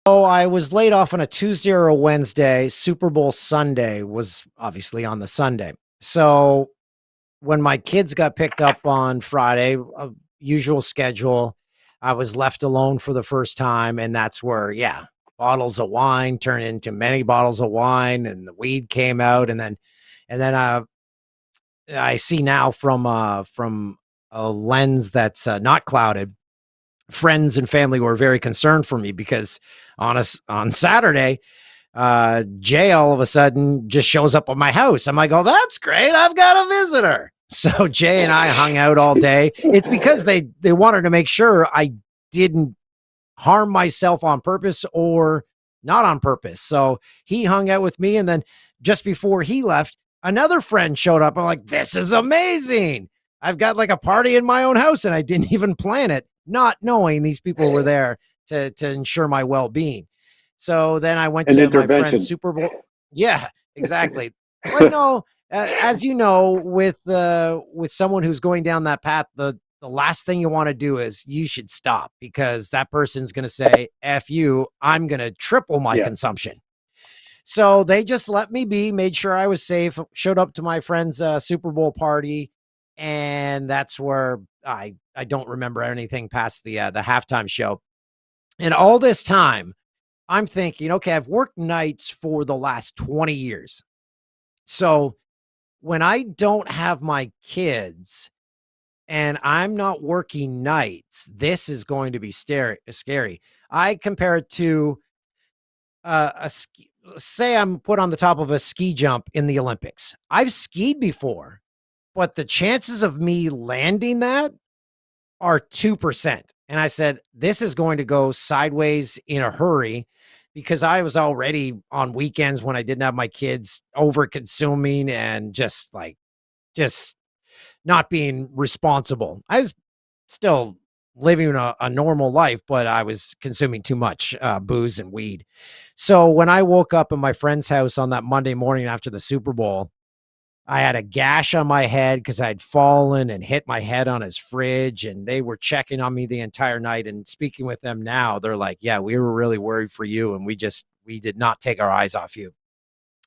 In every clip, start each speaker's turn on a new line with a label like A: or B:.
A: So I was laid off on a Tuesday or a Wednesday. Super Bowl Sunday was obviously on the Sunday. So when my kids got picked up on Friday, usual schedule, I was left alone for the first time. And that's where, yeah, bottles of wine turned into many bottles of wine and the weed came out. And then I see now from a lens that's not clouded. Friends and family were very concerned for me because on Saturday, Jay all of a sudden just shows up at my house. I'm like, oh, that's great. I've got a visitor. So Jay and I hung out all day. It's because they wanted to make sure I didn't harm myself on purpose or not on purpose. So he hung out with me. And then just before he left, another friend showed up. I'm like, this is amazing. I've got like a party in my own house and I didn't even plan it, not knowing these people were there to ensure my well-being. So then I went
B: An
A: to my friend's
B: intervention.
A: Super Bowl. Yeah, exactly. But no, as you know, with someone who's going down that path, the last thing you want to do is you should stop because that person's going to say, F you, I'm going to triple my
B: Yeah.
A: consumption. So they just let me be, made sure I was safe, showed up to my friend's Super Bowl party. And that's where I don't remember anything past the halftime show. And all this time, I'm thinking, okay, I've worked nights for the last 20 years. So when I don't have my kids and I'm not working nights, this is going to be scary. I compare it to say I'm put on the top of a ski jump in the Olympics. I've skied before, but the chances of me landing that are 2%. And I said, this is going to go sideways in a hurry because I was already on weekends when I didn't have my kids over consuming and just not being responsible. I was still living a normal life, but I was consuming too much booze and weed. So when I woke up in my friend's house on that Monday morning after the Super Bowl, I had a gash on my head because I'd fallen and hit my head on his fridge, and they were checking on me the entire night. And speaking with them now, they're like, yeah, we were really worried for you. And we did not take our eyes off you.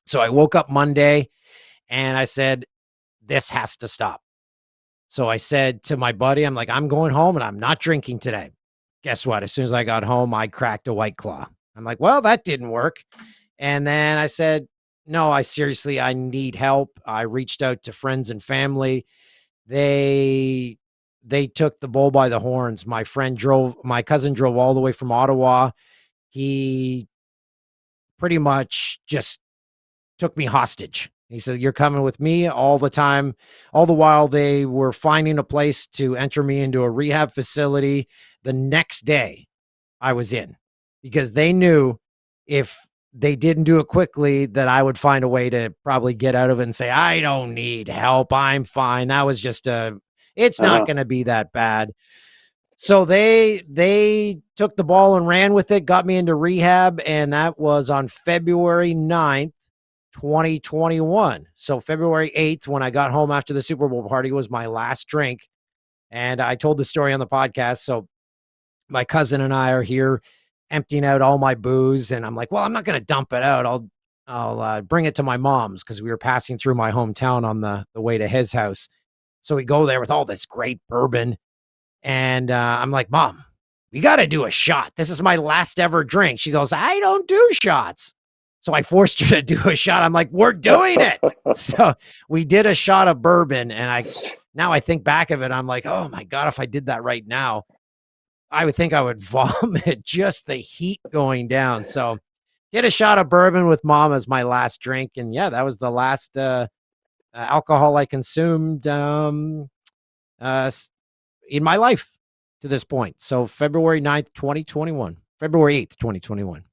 A: So I woke up Monday and I said, this has to stop. So I said to my buddy, I'm like, I'm going home and I'm not drinking today. Guess what? As soon as I got home, I cracked a White Claw. I'm like, well, that didn't work. And then I said, no, I need help. I reached out to friends and family. They took the bull by the horns. My cousin drove all the way from Ottawa. He pretty much just took me hostage. He said, you're coming with me all the time. All the while they were finding a place to enter me into a rehab facility. The next day I was in because they knew if they didn't do it quickly that I would find a way to probably get out of it and say, I don't need help. I'm fine. That was just it's not going to be that bad. So they took the ball and ran with it, got me into rehab. And that was on February 9th, 2021. So February 8th, when I got home after the Super Bowl party, was my last drink. And I told the story on the podcast. So my cousin and I are here emptying out all my booze. And I'm like, well, I'm not going to dump it out. I'll bring it to my mom's because we were passing through my hometown on the way to his house. So we go there with all this great bourbon. And I'm like, Mom, we got to do a shot. This is my last ever drink. She goes, I don't do shots. So I forced her to do a shot. I'm like, we're doing it. So we did a shot of bourbon. And now I think back of it, I'm like, oh my God, if I did that right now, I would think I would vomit just the heat going down. So did a shot of bourbon with Mom as my last drink. And yeah, that was the last alcohol I consumed in my life to this point. So February 9th, 2021, February 8th, 2021.